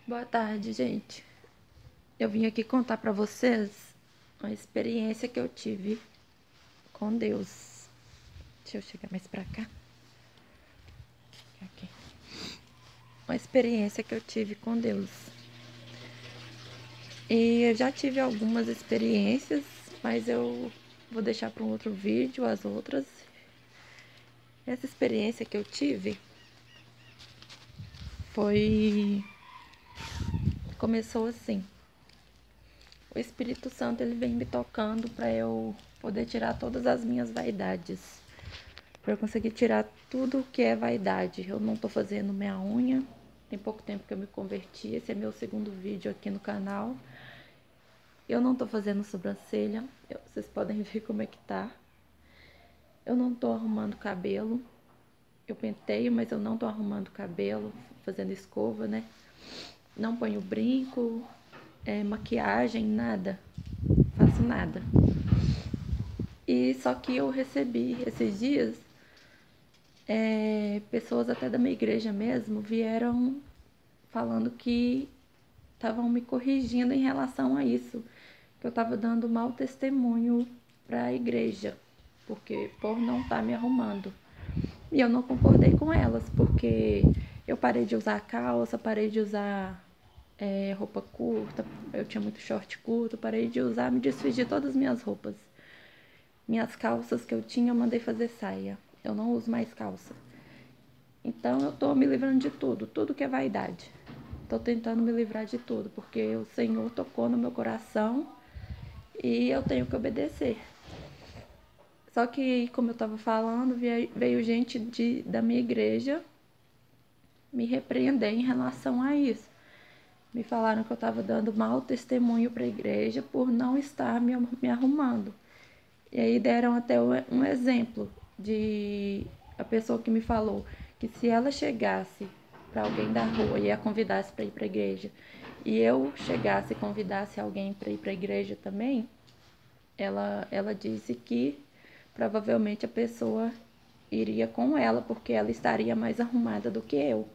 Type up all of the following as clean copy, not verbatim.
Boa tarde, gente. Eu vim aqui contar pra vocês uma experiência que eu tive com Deus. Deixa eu chegar mais pra cá. Aqui. Uma experiência que eu tive com Deus. E eu já tive algumas experiências, mas eu vou deixar para um outro vídeo as outras. Essa experiência que eu tive começou assim. O Espírito Santo ele vem me tocando para eu poder tirar todas as minhas vaidades, para eu conseguir tirar tudo o que é vaidade. Eu não tô fazendo minha unha, tem pouco tempo que eu me converti, esse é meu segundo vídeo aqui no canal. Eu não tô fazendo sobrancelha, vocês podem ver como é que tá. Eu não tô arrumando cabelo, eu penteio, mas eu não tô arrumando cabelo, fazendo escova, né? Não ponho brinco, maquiagem, nada, faço nada. E só que eu recebi esses dias, pessoas até da minha igreja mesmo vieram falando que estavam me corrigindo em relação a isso, que eu estava dando mau testemunho para a igreja, porque por não estar me arrumando. E eu não concordei com elas, porque eu parei de usar calça, parei de usar roupa curta, eu tinha muito short curto, parei de usar, me desfiz de todas as minhas roupas. Minhas calças que eu tinha, eu mandei fazer saia. Eu não uso mais calça. Então eu tô me livrando de tudo, tudo que é vaidade. Tô tentando me livrar de tudo, porque o Senhor tocou no meu coração e eu tenho que obedecer. Só que, como eu tava falando, veio gente da minha igreja me repreender em relação a isso. Me falaram que eu estava dando mau testemunho para a igreja por não estar me arrumando. E aí deram até um exemplo de a pessoa que me falou que se ela chegasse para alguém da rua e a convidasse para ir para a igreja, e eu chegasse e convidasse alguém para ir para a igreja também, ela disse que provavelmente a pessoa iria com ela, porque ela estaria mais arrumada do que eu.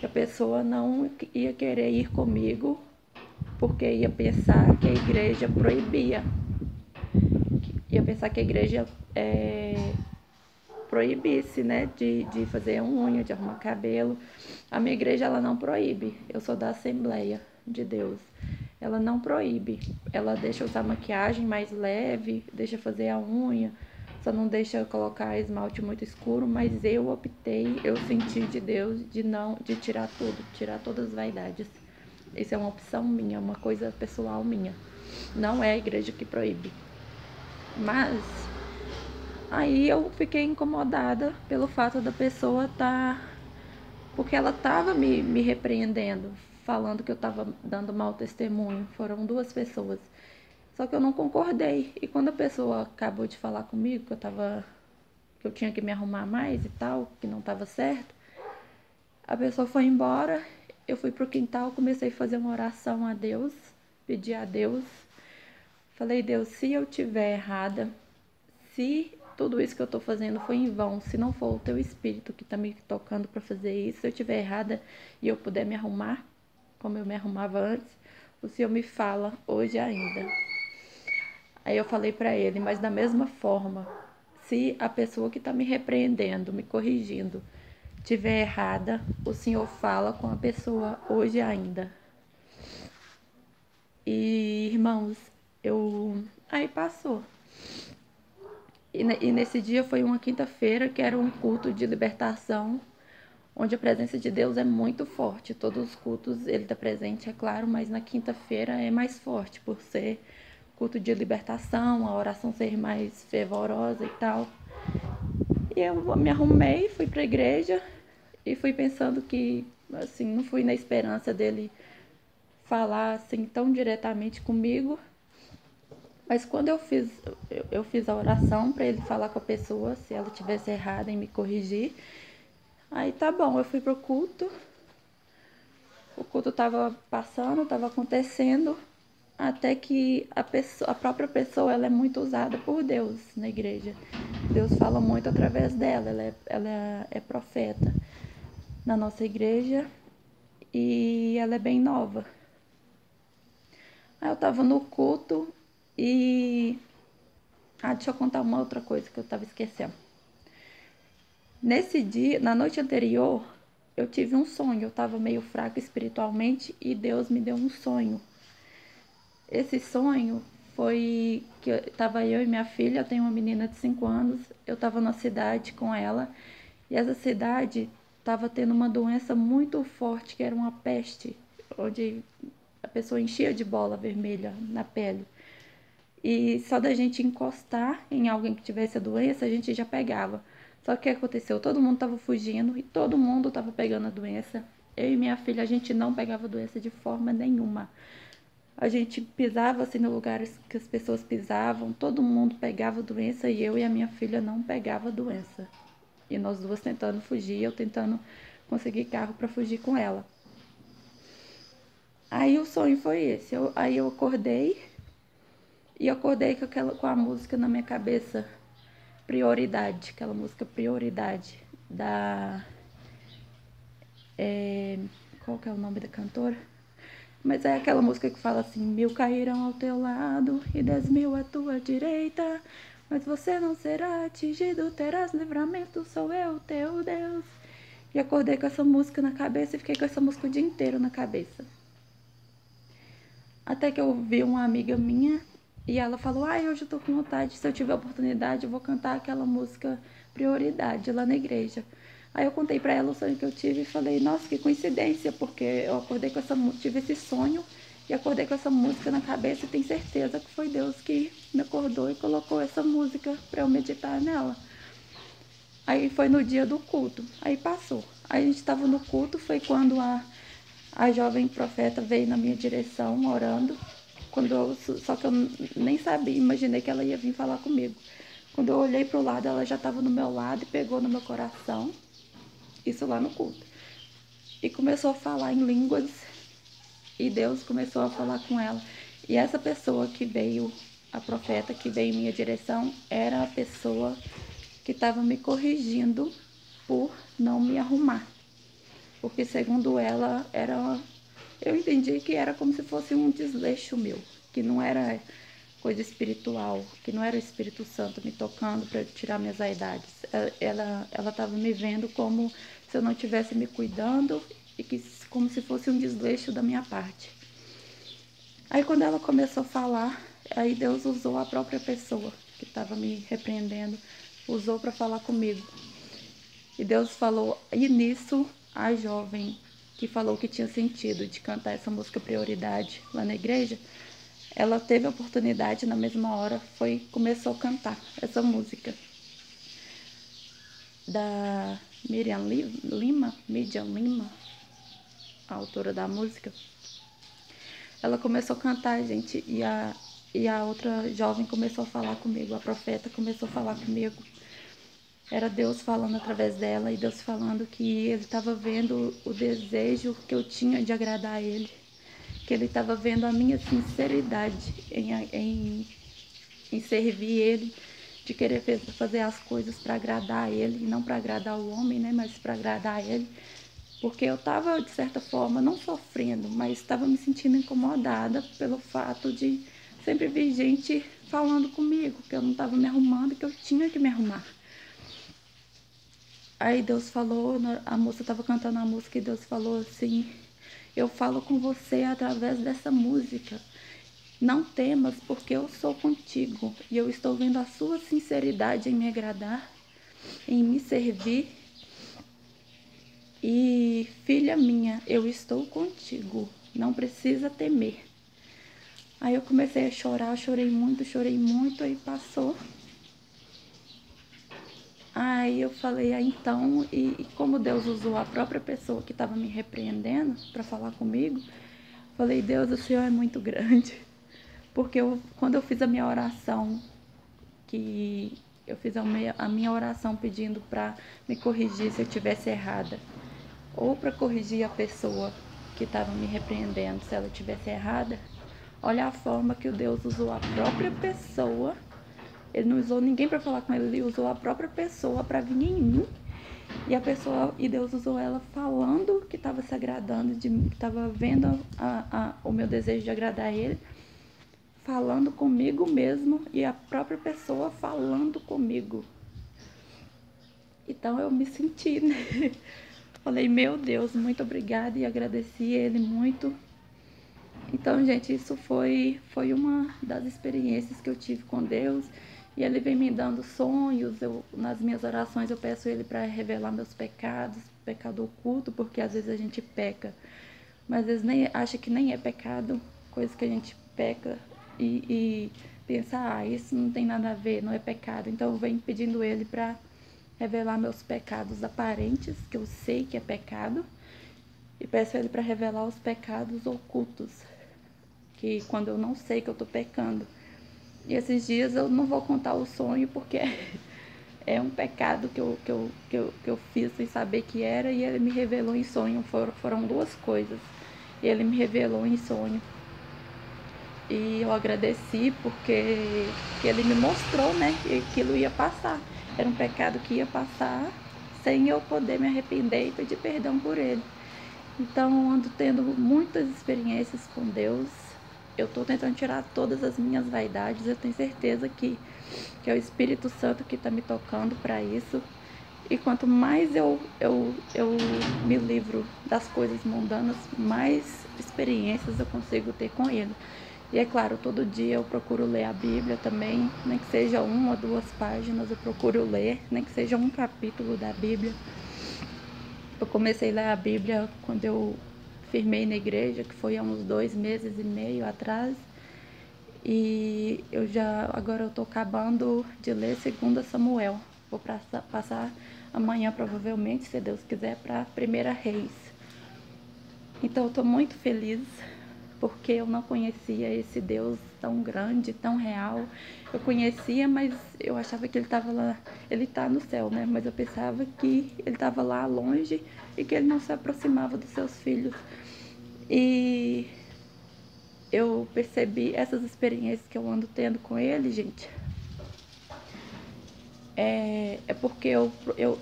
A pessoa não ia querer ir comigo porque ia pensar que a igreja proibia. Ia pensar que a igreja proibisse, né, de fazer unha, de arrumar cabelo. A minha igreja, ela não proíbe. Eu sou da Assembleia de Deus. Ela não proíbe. Ela deixa usar maquiagem mais leve, deixa fazer a unha, só não deixa colocar esmalte muito escuro, mas eu optei, eu senti de Deus de tirar tudo, tirar todas as vaidades. Isso é uma opção minha, uma coisa pessoal minha. Não é a igreja que proíbe. Mas aí eu fiquei incomodada pelo fato da pessoa porque ela estava me repreendendo, falando que eu estava dando mau testemunho. Foram duas pessoas. Só que eu não concordei. E quando a pessoa acabou de falar comigo que eu tinha que me arrumar mais e tal, que não estava certo, a pessoa foi embora. Eu fui pro quintal, comecei a fazer uma oração a Deus, pedir a Deus. Falei, Deus, se eu tiver errada, se tudo isso que eu tô fazendo foi em vão, se não for o teu espírito que tá me tocando para fazer isso, se eu tiver errada e eu puder me arrumar como eu me arrumava antes, o Senhor me fala hoje ainda. Aí eu falei para ele, mas da mesma forma, se a pessoa que tá me repreendendo, me corrigindo, tiver errada, o Senhor fala com a pessoa hoje ainda. E, irmãos, aí passou. E nesse dia foi uma quinta-feira que era um culto de libertação, onde a presença de Deus é muito forte. Todos os cultos ele está presente, é claro, mas na quinta-feira é mais forte, por ser culto de libertação, a oração ser mais fervorosa e tal. E eu me arrumei, fui para a igreja e fui pensando que, assim, não fui na esperança dele falar assim tão diretamente comigo. Mas quando eu fiz a oração para ele falar com a pessoa, se ela tivesse errada em me corrigir. Aí tá bom, eu fui pro culto. O culto tava passando, tava acontecendo, até que a própria pessoa ela é muito usada por Deus na igreja. Deus fala muito através dela, ela é profeta na nossa igreja. e ela é bem nova. Aí eu tava no culto e... deixa eu contar uma outra coisa que eu tava esquecendo. Nesse dia, na noite anterior, eu tive um sonho. Eu tava meio fraca espiritualmente e Deus me deu um sonho. Esse sonho foi que tava eu e minha filha, eu tenho uma menina de 5 anos, eu tava na cidade com ela, e essa cidade tava tendo uma doença muito forte, que era uma peste, onde a pessoa enchia de bola vermelha na pele. E só da gente encostar em alguém que tivesse a doença, a gente já pegava. Só que o que aconteceu? Todo mundo tava fugindo e todo mundo tava pegando a doença. Eu e minha filha, a gente não pegava a doença de forma nenhuma. A gente pisava assim no lugares que as pessoas pisavam, todo mundo pegava doença e eu e a minha filha não pegava doença. E nós duas tentando fugir, eu tentando conseguir carro para fugir com ela. Aí o sonho foi esse. Aí eu acordei e acordei com a música na minha cabeça, Prioridade, aquela música Prioridade da qual que é o nome da cantora? Mas é aquela música que fala assim: 1000 cairão ao teu lado e 10.000 à tua direita, mas você não será atingido, terás livramento, sou eu, teu Deus. E acordei com essa música na cabeça e fiquei com essa música o dia inteiro na cabeça. Até que eu vi uma amiga minha e ela falou: hoje eu tô com vontade, se eu tiver oportunidade eu vou cantar aquela música Prioridade lá na igreja. Aí eu contei pra ela o sonho que eu tive e falei: nossa, que coincidência, porque eu acordei com essa música, tive esse sonho e acordei com essa música na cabeça e tenho certeza que foi Deus que me acordou e colocou essa música pra eu meditar nela. Aí foi no dia do culto, aí passou. Aí a gente tava no culto, foi quando a jovem profeta veio na minha direção orando. Só que eu nem sabia, imaginei que ela ia vir falar comigo. Quando eu olhei pro lado, ela já estava no meu lado e pegou no meu coração. Isso lá no culto. E começou a falar em línguas. E Deus começou a falar com ela. E essa pessoa que veio, a profeta que veio em minha direção, era a pessoa que estava me corrigindo por não me arrumar. Porque segundo ela, eu entendi que era como se fosse um desleixo meu, que não era coisa espiritual, que não era o Espírito Santo me tocando para tirar minhas vaidades. Ela estava me vendo como se eu não estivesse me cuidando e que como se fosse um desleixo da minha parte. Aí quando ela começou a falar, aí Deus usou a própria pessoa que estava me repreendendo, usou para falar comigo. E Deus falou, e nisso a jovem que falou que tinha sentido de cantar essa música Prioridade lá na igreja, ela teve a oportunidade na mesma hora, começou a cantar essa música da Miriam Lima, a autora da música. Ela começou a cantar, gente, e a outra jovem começou a falar comigo, a profeta começou a falar comigo. Era Deus falando através dela e Deus falando que ele estava vendo o desejo que eu tinha de agradar a ele, que ele estava vendo a minha sinceridade em servir ele, de querer fazer as coisas para agradar a ele, e não para agradar o homem, né, mas para agradar a ele, porque eu estava, de certa forma, não sofrendo, mas estava me sentindo incomodada pelo fato de sempre vir gente falando comigo, que eu não estava me arrumando, que eu tinha que me arrumar. Aí Deus falou, a moça estava cantando a música e Deus falou assim: eu falo com você através dessa música. Não temas, porque eu sou contigo e eu estou vendo a sua sinceridade em me agradar, em me servir. E filha minha, eu estou contigo, não precisa temer. Aí eu comecei a chorar, chorei muito, aí passou. Aí eu falei, então, e como Deus usou a própria pessoa que estava me repreendendo para falar comigo, falei, Deus, o Senhor é muito grande. Porque quando eu fiz a minha oração, que eu fiz a minha oração pedindo para me corrigir se eu estivesse errada, ou para corrigir a pessoa que estava me repreendendo se ela estivesse errada, olha a forma que o Deus usou a própria pessoa. Ele não usou ninguém para falar com ele, ele usou a própria pessoa para vir em mim E Deus usou ela falando que estava se agradando, que estava vendo o meu desejo de agradar a Ele, falando comigo mesmo e a própria pessoa falando comigo. Então eu me senti, né? Falei, meu Deus, muito obrigada, e agradeci Ele muito. Então, gente, isso foi uma das experiências que eu tive com Deus. E Ele vem me dando sonhos. Nas minhas orações eu peço Ele para revelar meus pecados, pecado oculto, porque às vezes a gente peca, mas às vezes nem acha que nem é pecado, coisa que a gente peca e pensa, isso não tem nada a ver, não é pecado. Então eu venho pedindo Ele para revelar meus pecados aparentes, que eu sei que é pecado, e peço a Ele para revelar os pecados ocultos, que quando eu não sei que eu estou pecando. E esses dias eu não vou contar o sonho, porque é um pecado que eu fiz sem saber que era, e Ele me revelou em sonho. Foram duas coisas. Ele me revelou em sonho. E eu agradeci porque Ele me mostrou, né, que aquilo ia passar. Era um pecado que ia passar sem eu poder me arrepender e pedir perdão por ele. Então eu ando tendo muitas experiências com Deus. Eu estou tentando tirar todas as minhas vaidades. Eu tenho certeza que é o Espírito Santo que está me tocando para isso. E quanto mais eu me livro das coisas mundanas, mais experiências eu consigo ter com Ele. E é claro, todo dia eu procuro ler a Bíblia também, nem que seja 1 ou 2 páginas, eu procuro ler, nem que seja um capítulo da Bíblia. Eu comecei a ler a Bíblia quando eu firmei na igreja, que foi há uns 2 meses e meio atrás. E agora eu estou acabando de ler 2 Samuel. Vou passar amanhã, provavelmente, se Deus quiser, para 1 Reis. Então eu estou muito feliz, porque eu não conhecia esse Deus tão grande, tão real. Eu conhecia, mas eu achava que Ele estava lá, Ele está no céu, né? Mas eu pensava que Ele estava lá longe e que Ele não se aproximava dos seus filhos. E eu percebi essas experiências que eu ando tendo com Ele, gente. É porque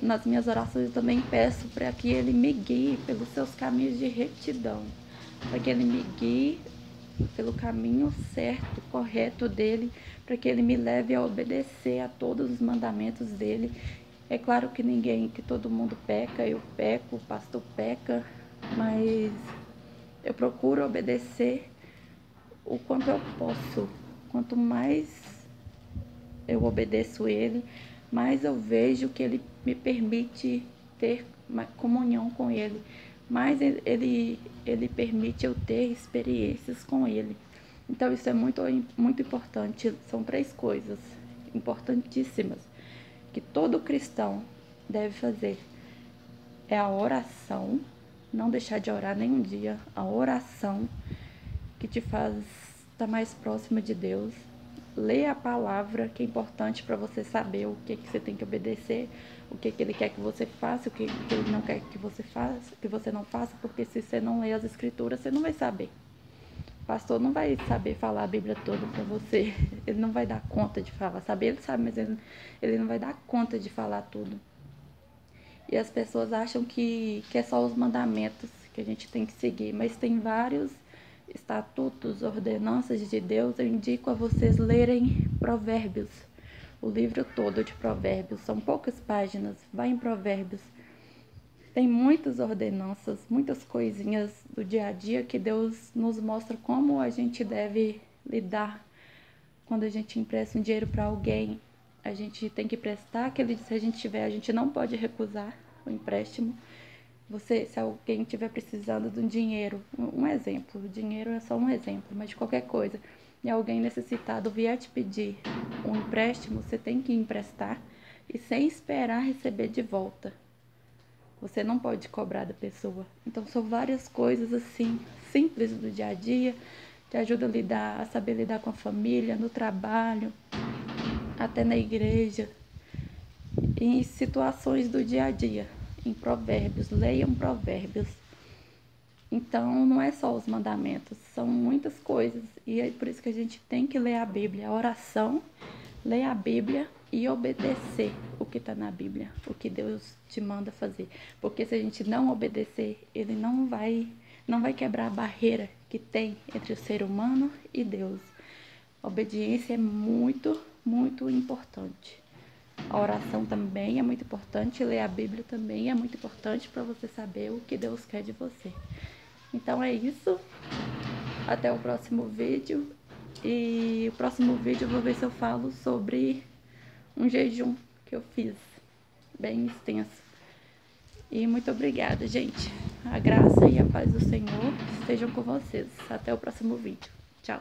nas minhas orações eu também peço para que Ele me guie pelos seus caminhos de retidão, para que Ele me guie pelo caminho certo, correto dele, para que Ele me leve a obedecer a todos os mandamentos dele. É claro que todo mundo peca, eu peco, o pastor peca, mas eu procuro obedecer o quanto eu posso. Quanto mais eu obedeço Ele, mais eu vejo que Ele me permite ter uma comunhão com Ele, mais ele permite eu ter experiências com Ele. Então isso é muito, muito importante. São 3 coisas importantíssimas que todo cristão deve fazer. É a oração, não deixar de orar nenhum dia. A oração que te faz estar mais próxima de Deus. Lê a palavra, que é importante para você saber o que você tem que obedecer, o que Ele quer que você faça, o que Ele não quer que você faça, que você não faça, porque se você não lê as escrituras, você não vai saber. O pastor não vai saber falar a Bíblia toda para você. Ele não vai dar conta de falar. Saber ele sabe, mas ele não vai dar conta de falar tudo. E as pessoas acham que é só os mandamentos que a gente tem que seguir, mas tem vários estatutos, ordenanças de Deus. Eu indico a vocês lerem Provérbios, o livro todo de Provérbios. São poucas páginas, vai em Provérbios. Tem muitas ordenanças, muitas coisinhas do dia a dia que Deus nos mostra como a gente deve lidar. Quando a gente empresta um dinheiro para alguém, a gente tem que prestar, se a gente tiver, a gente não pode recusar o empréstimo. Se alguém estiver precisando de um dinheiro, um exemplo, o dinheiro é só um exemplo, mas de qualquer coisa, e alguém necessitado vier te pedir um empréstimo, você tem que emprestar e sem esperar receber de volta. Você não pode cobrar da pessoa. Então são várias coisas assim, simples do dia a dia, que ajuda a saber lidar com a família, no trabalho, até na igreja, em situações do dia a dia. Em Provérbios, leiam Provérbios. Então não é só os mandamentos, são muitas coisas, e é por isso que a gente tem que ler a Bíblia. A oração, ler a Bíblia e obedecer o que está na Bíblia, o que Deus te manda fazer. Porque se a gente não obedecer, ele não vai quebrar a barreira que tem entre o ser humano e Deus. A obediência é muito, muito importante. A oração também é muito importante, ler a Bíblia também é muito importante para você saber o que Deus quer de você. Então é isso. Até o próximo vídeo. E o próximo vídeo eu vou ver se eu falo sobre um jejum que eu fiz, bem extenso. E muito obrigada, gente. A graça e a paz do Senhor estejam com vocês. Até o próximo vídeo. Tchau.